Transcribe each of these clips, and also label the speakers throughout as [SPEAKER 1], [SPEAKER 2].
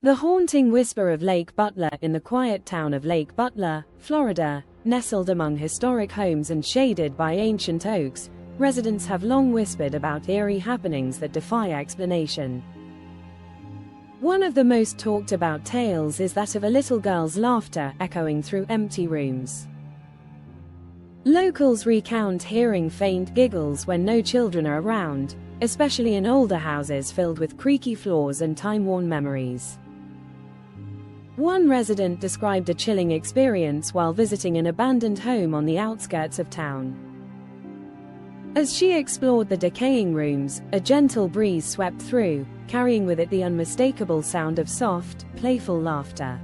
[SPEAKER 1] The haunting whisper of Lake Butler. In the quiet town of Lake Butler, Florida, nestled among historic homes and shaded by ancient oaks, residents have long whispered about eerie happenings that defy explanation. One of the most talked about tales is that of a little girl's laughter echoing through empty rooms. Locals recount hearing faint giggles when no children are around, especially in older houses filled with creaky floors and time-worn memories. One resident described a chilling experience while visiting an abandoned home on the outskirts of town. As she explored the decaying rooms, a gentle breeze swept through, carrying with it the unmistakable sound of soft, playful laughter.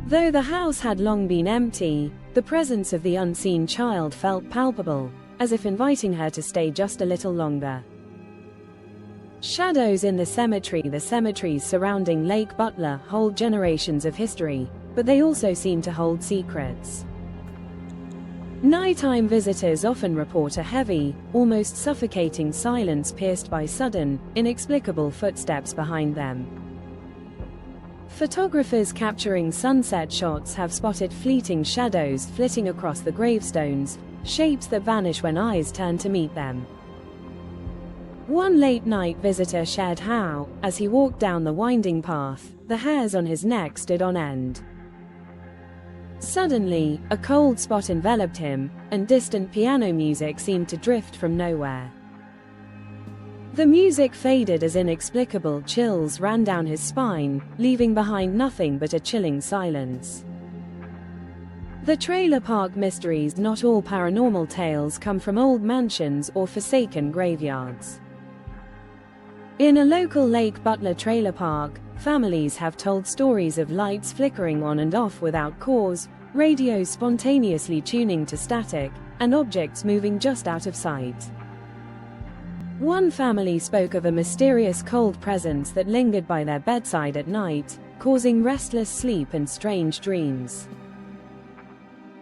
[SPEAKER 1] Though the house had long been empty, the presence of the unseen child felt palpable, as if inviting her to stay just a little longer. Shadows in the cemetery. The cemeteries surrounding Lake Butler hold generations of history, but they also seem to hold secrets. Nighttime visitors often report a heavy, almost suffocating silence pierced by sudden, inexplicable footsteps behind them. Photographers capturing sunset shots have spotted fleeting shadows flitting across the gravestones, shapes that vanish when eyes turn to meet them. One late-night visitor shared how, as he walked down the winding path, the hairs on his neck stood on end. Suddenly, a cold spot enveloped him, and distant piano music seemed to drift from nowhere. The music faded as inexplicable chills ran down his spine, leaving behind nothing but a chilling silence. The trailer park mysteries. Not all paranormal tales come from old mansions or forsaken graveyards. In a local Lake Butler trailer park, families have told stories of lights flickering on and off without cause, radios spontaneously tuning to static, and objects moving just out of sight. One family spoke of a mysterious cold presence that lingered by their bedside at night, causing restless sleep and strange dreams.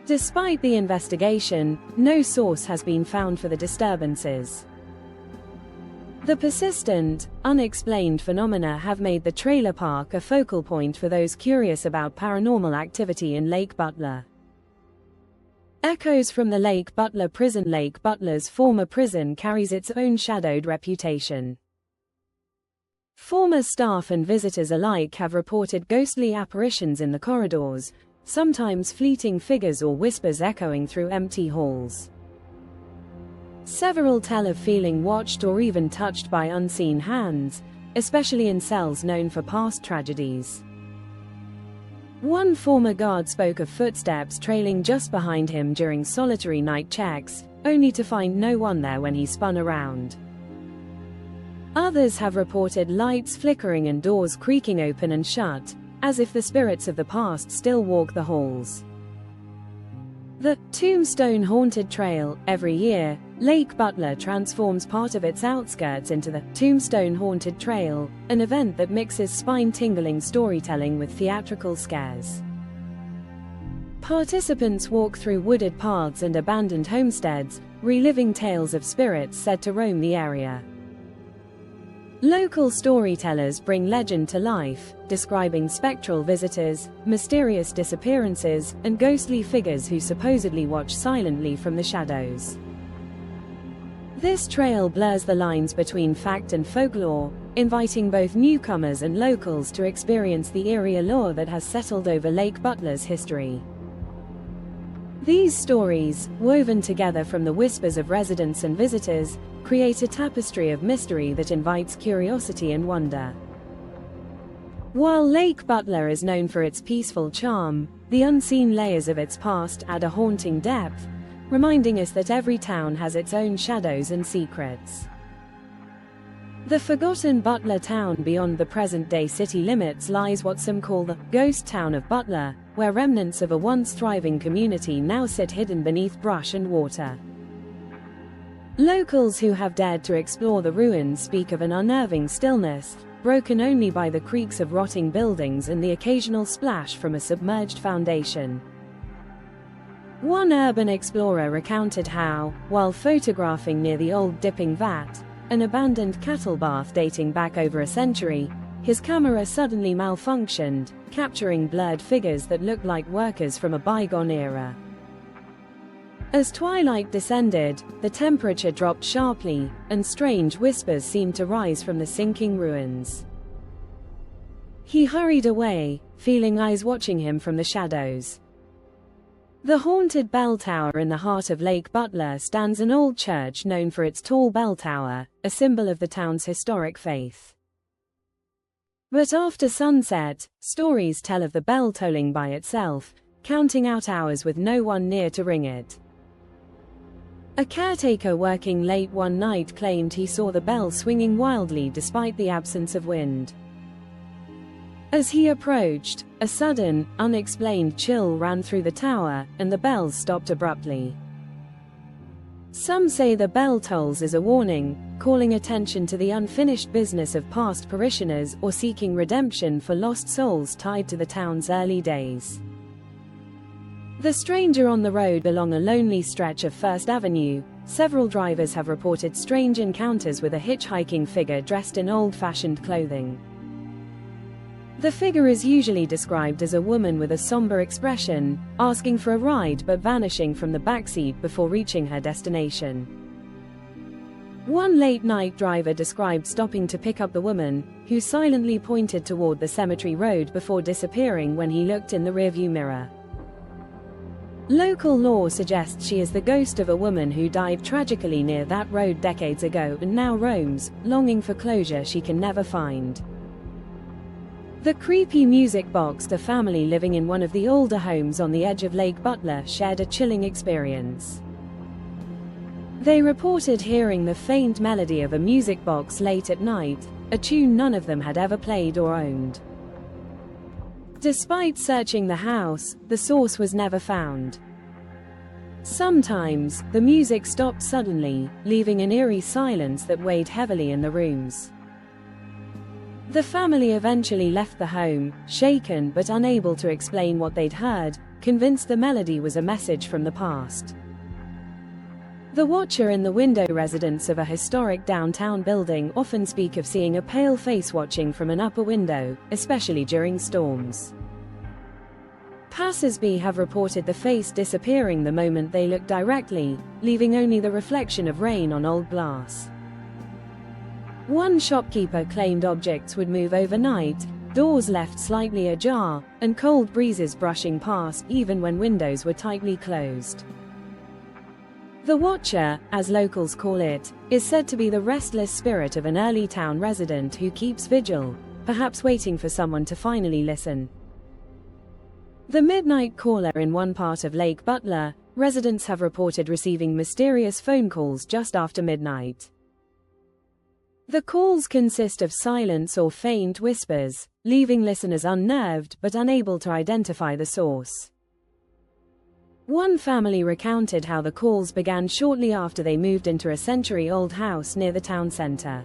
[SPEAKER 1] Despite the investigation, no source has been found for the disturbances. The persistent, unexplained phenomena have made the trailer park a focal point for those curious about paranormal activity in Lake Butler. Echoes from the Lake Butler prison. Lake Butler's former prison carries its own shadowed reputation. Former staff and visitors alike have reported ghostly apparitions in the corridors, sometimes fleeting figures or whispers echoing through empty halls. Several tell of feeling watched or even touched by unseen hands, especially in cells known for past tragedies. One former guard spoke of footsteps trailing just behind him during solitary night checks, only to find no one there when he spun around. Others have reported lights flickering and doors creaking open and shut, as if the spirits of the past still walk the halls. The Tombstone Haunted Trail. Every year, Lake Butler transforms part of its outskirts into the Tombstone Haunted Trail, an event that mixes spine-tingling storytelling with theatrical scares. Participants walk through wooded paths and abandoned homesteads, reliving tales of spirits said to roam the area. Local storytellers bring legend to life, describing spectral visitors, mysterious disappearances, and ghostly figures who supposedly watch silently from the shadows. This trail blurs the lines between fact and folklore, inviting both newcomers and locals to experience the eerie allure that has settled over Lake Butler's history. These stories, woven together from the whispers of residents and visitors, create a tapestry of mystery that invites curiosity and wonder. While Lake Butler is known for its peaceful charm, the unseen layers of its past add a haunting depth, reminding us that every town has its own shadows and secrets. The forgotten Butler town beyond the present-day city limits lies what some call the ghost town of Butler, where remnants of a once thriving community now sit hidden beneath brush and water. Locals who have dared to explore the ruins speak of an unnerving stillness, broken only by the creaks of rotting buildings and the occasional splash from a submerged foundation. One urban explorer recounted how, while photographing near the old dipping vat, an abandoned cattle bath dating back over a century, his camera suddenly malfunctioned, capturing blurred figures that looked like workers from a bygone era. As twilight descended, the temperature dropped sharply, and strange whispers seemed to rise from the sinking ruins. He hurried away, feeling eyes watching him from the shadows. The haunted bell tower in the heart of Lake Butler stands an old church known for its tall bell tower, a symbol of the town's historic faith. But after sunset, stories tell of the bell tolling by itself, counting out hours with no one near to ring it. A caretaker working late one night claimed he saw the bell swinging wildly despite the absence of wind. As he approached, a sudden, unexplained chill ran through the tower, and the bells stopped abruptly. Some say the bell tolls as a warning, calling attention to the unfinished business of past parishioners or seeking redemption for lost souls tied to the town's early days. The stranger on the road along a lonely stretch of First Avenue, several drivers have reported strange encounters with a hitchhiking figure dressed in old-fashioned clothing. The figure is usually described as a woman with a somber expression, asking for a ride but vanishing from the backseat before reaching her destination. One late-night driver described stopping to pick up the woman, who silently pointed toward the cemetery road before disappearing when he looked in the rearview mirror. Local lore suggests she is the ghost of a woman who died tragically near that road decades ago and now roams, longing for closure she can never find. The creepy music box. The family living in one of the older homes on the edge of Lake Butler shared a chilling experience. They reported hearing the faint melody of a music box late at night, a tune none of them had ever played or owned. Despite searching the house, the source was never found. Sometimes, the music stopped suddenly, leaving an eerie silence that weighed heavily in the rooms. The family eventually left the home, shaken but unable to explain what they'd heard, convinced the melody was a message from the past. The watcher in the window. Residents of a historic downtown building often speak of seeing a pale face watching from an upper window, especially during storms. Passers-by have reported the face disappearing the moment they look directly, leaving only the reflection of rain on old glass. One shopkeeper claimed objects would move overnight, doors left slightly ajar, and cold breezes brushing past even when windows were tightly closed. The watcher, as locals call it, is said to be the restless spirit of an early town resident who keeps vigil, perhaps waiting for someone to finally listen. The midnight caller. In one part of Lake Butler, residents have reported receiving mysterious phone calls just after midnight. The calls consist of silence or faint whispers, leaving listeners unnerved but unable to identify the source. One family recounted how the calls began shortly after they moved into a century-old house near the town center.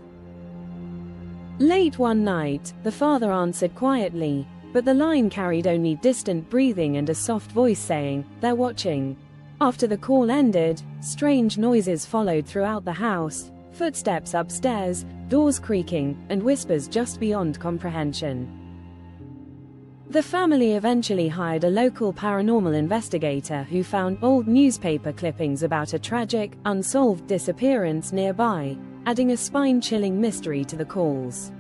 [SPEAKER 1] Late one night, the father answered quietly, but the line carried only distant breathing and a soft voice saying, "They're watching." After the call ended, strange noises followed throughout the house, footsteps upstairs, doors creaking, and whispers just beyond comprehension. The family eventually hired a local paranormal investigator who found old newspaper clippings about a tragic, unsolved disappearance nearby, adding a spine-chilling mystery to the calls.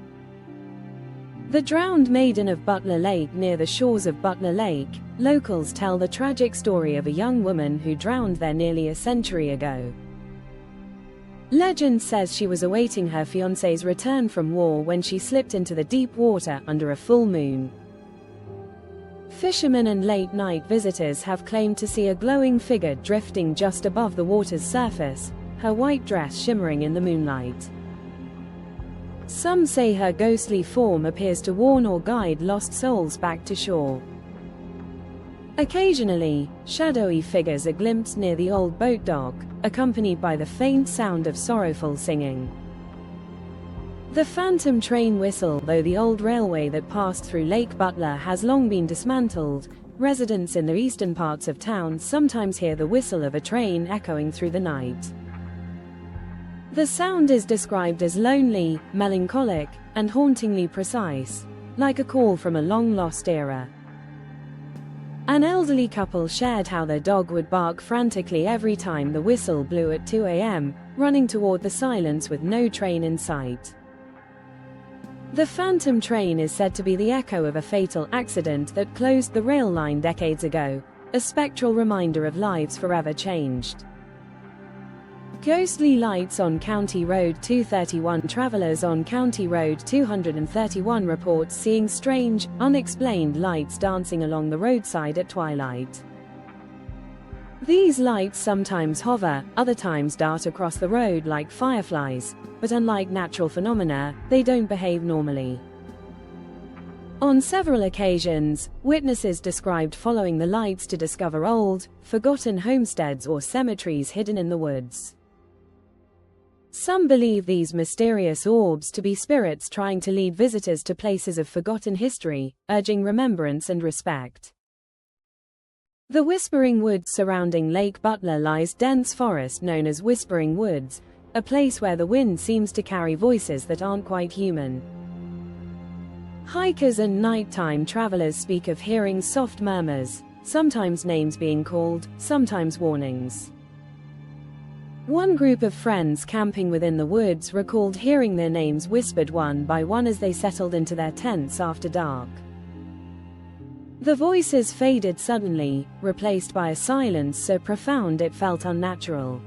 [SPEAKER 1] The drowned maiden of Butler Lake. Near the shores of Butler Lake, locals tell the tragic story of a young woman who drowned there nearly a century ago. Legend says she was awaiting her fiancé's return from war when she slipped into the deep water under a full moon. Fishermen and late-night visitors have claimed to see a glowing figure drifting just above the water's surface, her white dress shimmering in the moonlight. Some say her ghostly form appears to warn or guide lost souls back to shore. Occasionally, shadowy figures are glimpsed near the old boat dock, accompanied by the faint sound of sorrowful singing. The phantom train whistle. Though the old railway that passed through Lake Butler has long been dismantled, residents in the eastern parts of town sometimes hear the whistle of a train echoing through the night. The sound is described as lonely, melancholic, and hauntingly precise, like a call from a long-lost era. An elderly couple shared how their dog would bark frantically every time the whistle blew at 2 a.m., running toward the silence with no train in sight. The phantom train is said to be the echo of a fatal accident that closed the rail line decades ago, a spectral reminder of lives forever changed. Ghostly lights on County Road 231. Travelers on County Road 231 report seeing strange, unexplained lights dancing along the roadside at twilight. These lights sometimes hover, other times dart across the road like fireflies, but unlike natural phenomena, they don't behave normally. On several occasions, witnesses described following the lights to discover old, forgotten homesteads or cemeteries hidden in the woods. Some believe these mysterious orbs to be spirits trying to lead visitors to places of forgotten history, urging remembrance and respect. The Whispering Woods surrounding Lake Butler lies dense forest known as Whispering Woods, a place where the wind seems to carry voices that aren't quite human. Hikers and nighttime travelers speak of hearing soft murmurs, sometimes names being called, sometimes warnings. One group of friends camping within the woods recalled hearing their names whispered one by one as they settled into their tents after dark. The voices faded suddenly, replaced by a silence so profound it felt unnatural.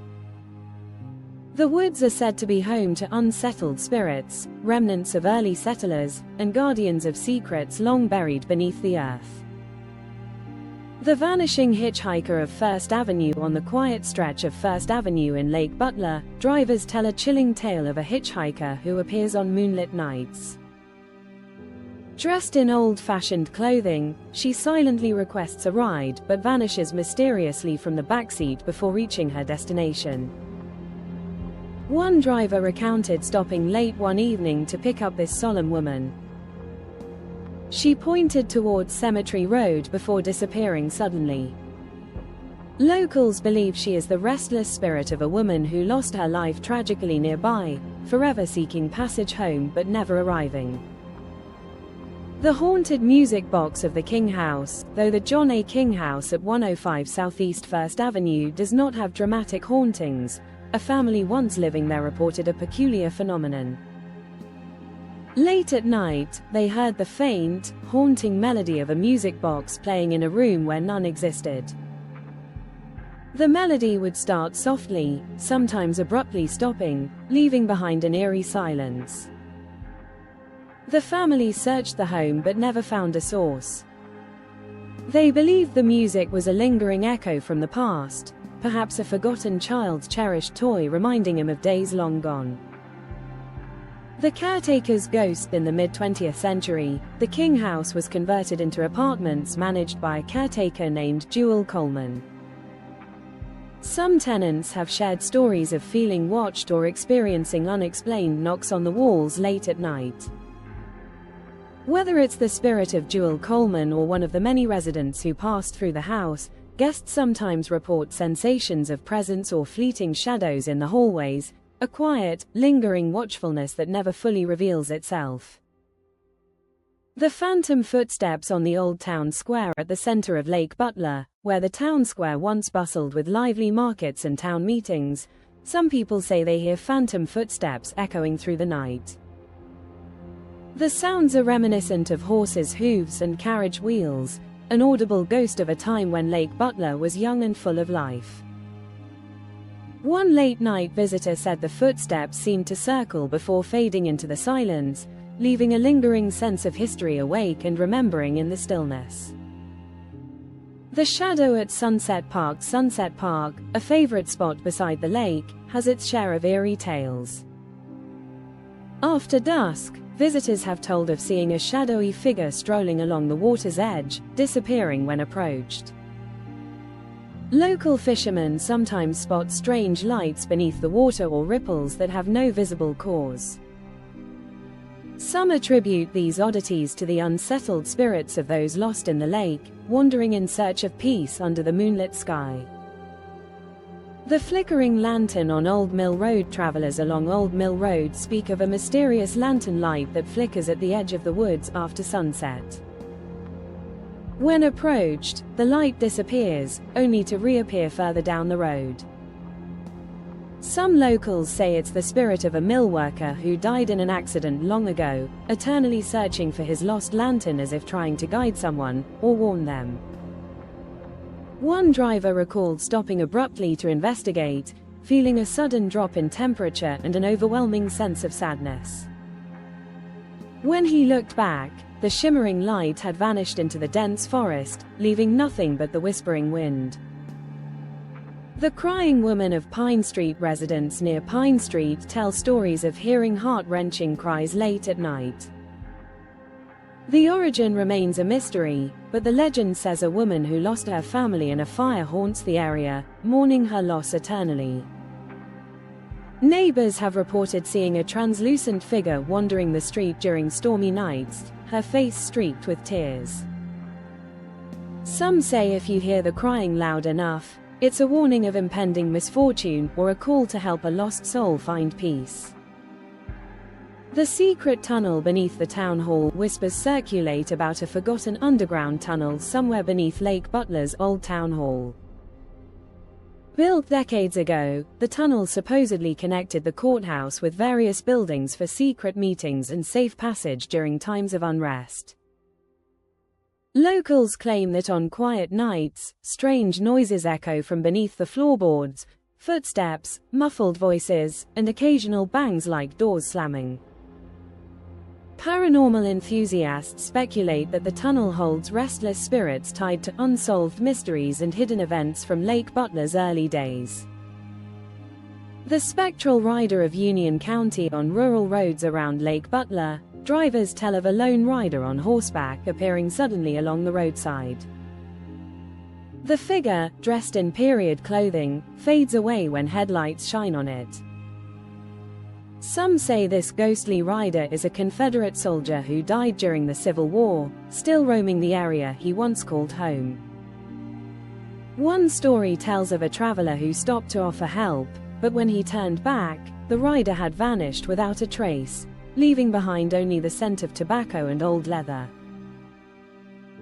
[SPEAKER 1] The woods are said to be home to unsettled spirits, remnants of early settlers, and guardians of secrets long buried beneath the earth. The vanishing hitchhiker of First Avenue. On the quiet stretch of First Avenue in Lake Butler, drivers tell a chilling tale of a hitchhiker who appears on moonlit nights. Dressed in old-fashioned clothing, she silently requests a ride but vanishes mysteriously from the backseat before reaching her destination. One driver recounted stopping late one evening to pick up this solemn woman. She pointed towards Cemetery Road before disappearing suddenly. Locals believe she is the restless spirit of a woman who lost her life tragically nearby, forever seeking passage home but never arriving. The haunted music box of the King House. Though the John A. King House at 105 Southeast First Avenue does not have dramatic hauntings, a family once living there reported a peculiar phenomenon. Late at night, they heard the faint, haunting melody of a music box playing in a room where none existed. The melody would start softly, sometimes abruptly stopping, leaving behind an eerie silence. The family searched the home but never found a source. They believed the music was a lingering echo from the past, perhaps a forgotten child's cherished toy reminding him of days long gone. The caretaker's ghost. In the mid-20th century, the King House was converted into apartments managed by a caretaker named Jewel Coleman. Some tenants have shared stories of feeling watched or experiencing unexplained knocks on the walls late at night. Whether it's the spirit of Jewel Coleman or one of the many residents who passed through the house, guests sometimes report sensations of presence or fleeting shadows in the hallways, a quiet, lingering watchfulness that never fully reveals itself. The phantom footsteps on the old town square at the center of Lake Butler, where the town square once bustled with lively markets and town meetings. Some people say they hear phantom footsteps echoing through the night. The sounds are reminiscent of horses' hooves and carriage wheels, an audible ghost of a time when Lake Butler was young and full of life. One late-night visitor said the footsteps seemed to circle before fading into the silence, leaving a lingering sense of history awake and remembering in the stillness. The shadow at Sunset Park. Sunset Park, a favorite spot beside the lake, has its share of eerie tales. After dusk, visitors have told of seeing a shadowy figure strolling along the water's edge, disappearing when approached. Local fishermen sometimes spot strange lights beneath the water or ripples that have no visible cause. Some attribute these oddities to the unsettled spirits of those lost in the lake, wandering in search of peace under the moonlit sky. The flickering lantern on Old Mill Road. Travelers along Old Mill Road speak of a mysterious lantern light that flickers at the edge of the woods after sunset. When approached, the light disappears, only to reappear further down the road. Some locals say it's the spirit of a mill worker who died in an accident long ago, eternally searching for his lost lantern as if trying to guide someone, or warn them. One driver recalled stopping abruptly to investigate, feeling a sudden drop in temperature and an overwhelming sense of sadness. When he looked back, the shimmering light had vanished into the dense forest, leaving nothing but the whispering wind. The crying women of Pine Street residents near Pine Street tell stories of hearing heart-wrenching cries late at night. The origin remains a mystery, but the legend says a woman who lost her family in a fire haunts the area, mourning her loss eternally. Neighbors have reported seeing a translucent figure wandering the street during stormy nights, her face streaked with tears. Some say if you hear the crying loud enough, it's a warning of impending misfortune or a call to help a lost soul find peace. The secret tunnel beneath the town hall. Whispers circulate about a forgotten underground tunnel somewhere beneath Lake Butler's old town hall. Built decades ago, the tunnel supposedly connected the courthouse with various buildings for secret meetings and safe passage during times of unrest. Locals claim that on quiet nights, strange noises echo from beneath the floorboards, footsteps, muffled voices, and occasional bangs like doors slamming. Paranormal enthusiasts speculate that the tunnel holds restless spirits tied to unsolved mysteries and hidden events from Lake Butler's early days. The spectral rider of Union County. On rural roads around Lake Butler, drivers tell of a lone rider on horseback appearing suddenly along the roadside. The figure, dressed in period clothing, fades away when headlights shine on it. Some say this ghostly rider is a Confederate soldier who died during the Civil War, still roaming the area he once called home. One story tells of a traveler who stopped to offer help, but when he turned back, the rider had vanished without a trace, leaving behind only the scent of tobacco and old leather.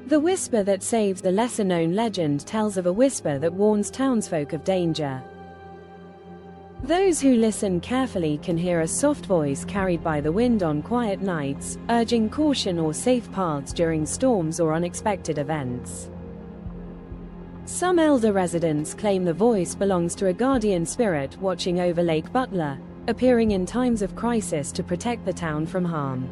[SPEAKER 1] The whisper that saves. The lesser-known legend tells of a whisper that warns townsfolk of danger. Those who listen carefully can hear a soft voice carried by the wind on quiet nights, urging caution or safe paths during storms or unexpected events. Some elder residents claim the voice belongs to a guardian spirit watching over Lake Butler, appearing in times of crisis to protect the town from harm.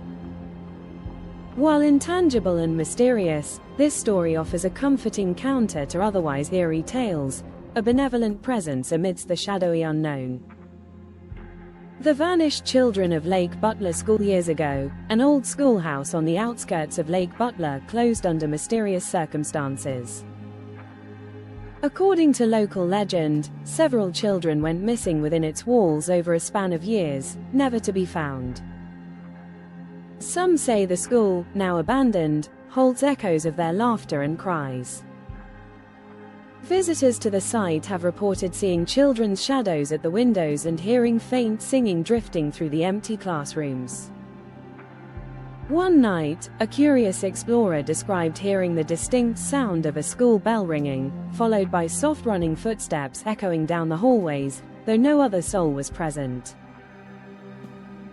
[SPEAKER 1] While intangible and mysterious, this story offers a comforting counter to otherwise eerie tales, a benevolent presence amidst the shadowy unknown. The vanished children of Lake Butler School. Years ago, an old schoolhouse on the outskirts of Lake Butler closed under mysterious circumstances. According to local legend, several children went missing within its walls over a span of years, never to be found. Some say the school, now abandoned, holds echoes of their laughter and cries. Visitors to the site have reported seeing children's shadows at the windows and hearing faint singing drifting through the empty classrooms. One night, a curious explorer described hearing the distinct sound of a school bell ringing, followed by soft running footsteps echoing down the hallways, though no other soul was present.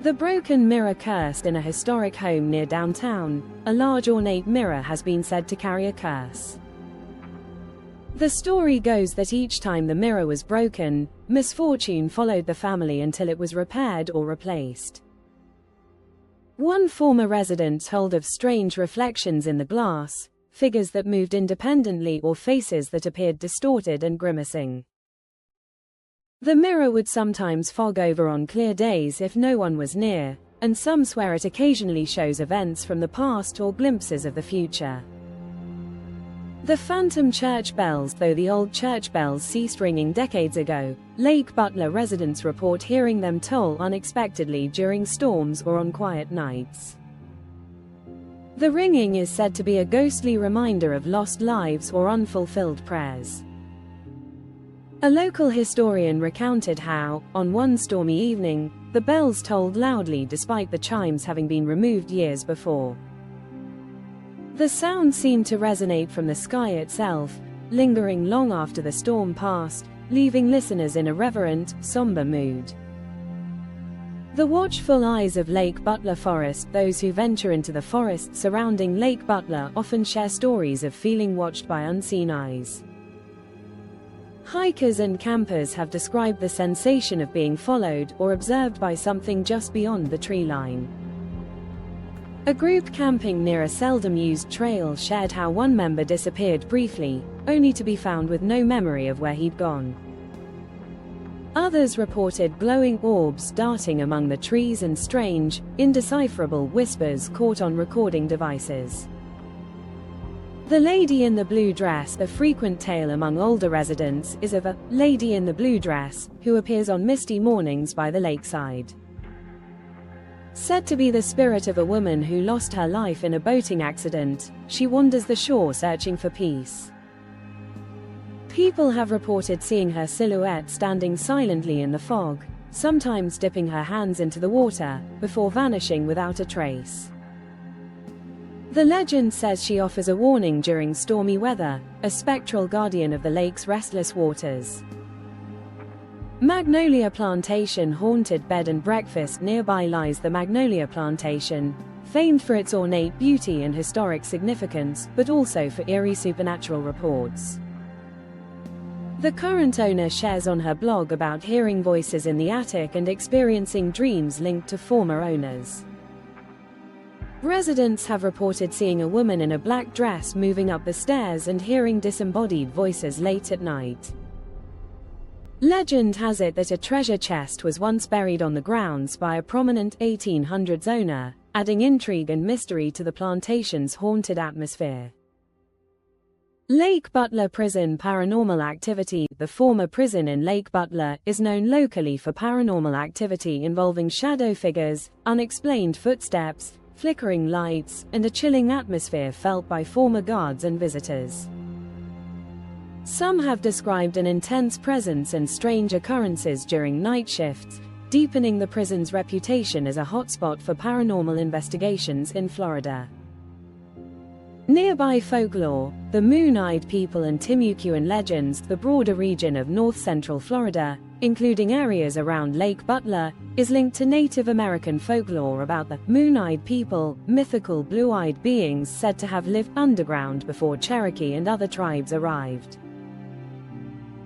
[SPEAKER 1] The broken mirror. Cursed. In a historic home near downtown, a large ornate mirror has been said to carry a curse. The story goes that each time the mirror was broken, misfortune followed the family until it was repaired or replaced. One former resident told of strange reflections in the glass, figures that moved independently or faces that appeared distorted and grimacing. The mirror would sometimes fog over on clear days if no one was near, and some swear it occasionally shows events from the past or glimpses of the future. The phantom church bells. Though the old church bells ceased ringing decades ago, Lake Butler residents report hearing them toll unexpectedly during storms or on quiet nights. The ringing is said to be a ghostly reminder of lost lives or unfulfilled prayers. A local historian recounted how, on one stormy evening, the bells tolled loudly despite the chimes having been removed years before. The sound seemed to resonate from the sky itself, lingering long after the storm passed, leaving listeners in a reverent, somber mood. The watchful eyes of Lake Butler Forest. Those who venture into the forest surrounding Lake Butler often share stories of feeling watched by unseen eyes. Hikers and campers have described the sensation of being followed or observed by something just beyond the tree line. A group camping near a seldom-used trail shared how one member disappeared briefly, only to be found with no memory of where he'd gone. Others reported glowing orbs darting among the trees and strange, indecipherable whispers caught on recording devices. The lady in the blue dress. A frequent tale among older residents is of a lady in the blue dress who appears on misty mornings by the lakeside. Said to be the spirit of a woman who lost her life in a boating accident, she wanders the shore searching for peace. People have reported seeing her silhouette standing silently in the fog, sometimes dipping her hands into the water, before vanishing without a trace. The legend says she offers a warning during stormy weather, a spectral guardian of the lake's restless waters. Magnolia Plantation. Haunted bed and breakfast. Nearby lies the Magnolia Plantation, famed for its ornate beauty and historic significance, but also for eerie supernatural reports. The current owner shares on her blog about hearing voices in the attic and experiencing dreams linked to former owners. Residents have reported seeing a woman in a black dress moving up the stairs and hearing disembodied voices late at night. Legend has it that a treasure chest was once buried on the grounds by a prominent 1800s owner, adding intrigue and mystery to the plantation's haunted atmosphere. Lake Butler Prison. Paranormal activity. The former prison in Lake Butler is known locally for paranormal activity involving shadow figures, unexplained footsteps, flickering lights, and a chilling atmosphere felt by former guards and visitors. Some have described an intense presence and strange occurrences during night shifts, deepening the prison's reputation as a hotspot for paranormal investigations in Florida. Nearby folklore, the Moon-Eyed People and Timucuan legends. The broader region of north-central Florida, including areas around Lake Butler, is linked to Native American folklore about the Moon-Eyed People, mythical blue-eyed beings said to have lived underground before Cherokee and other tribes arrived.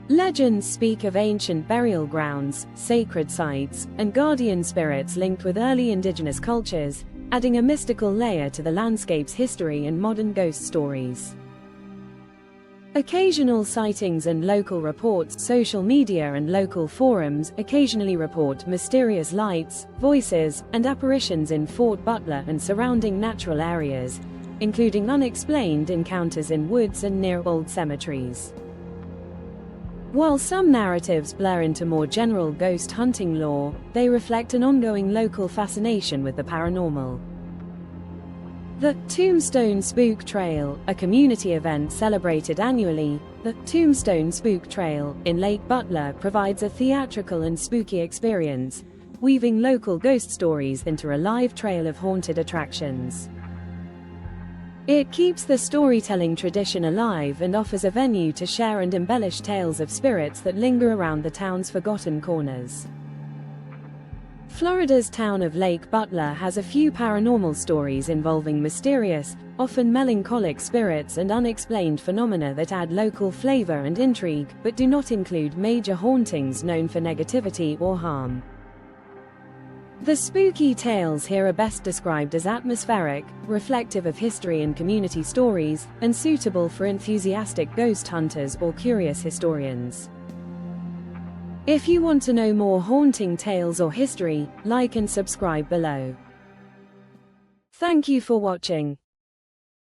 [SPEAKER 1] Legends speak of ancient burial grounds, sacred sites, and guardian spirits linked with early indigenous cultures, adding a mystical layer to the landscape's history and modern ghost stories. Occasional sightings and local reports. Social media and local forums occasionally report mysterious lights, voices, and apparitions in Fort Butler and surrounding natural areas, including unexplained encounters in woods and near old cemeteries. While some narratives blur into more general ghost hunting lore, they reflect an ongoing local fascination with the paranormal. The Tombstone Spook Trail, a community event celebrated annually, the Tombstone Spook Trail in Lake Butler provides a theatrical and spooky experience, weaving local ghost stories into a live trail of haunted attractions. It keeps the storytelling tradition alive and offers a venue to share and embellish tales of spirits that linger around the town's forgotten corners. Florida's town of Lake Butler has a few paranormal stories involving mysterious, often melancholic spirits and unexplained phenomena that add local flavor and intrigue, but do not include major hauntings known for negativity or harm. The spooky tales here are best described as atmospheric, reflective of history and community stories, and suitable for enthusiastic ghost hunters or curious historians. If you want to know more haunting tales or history, like and subscribe below. Thank you for watching.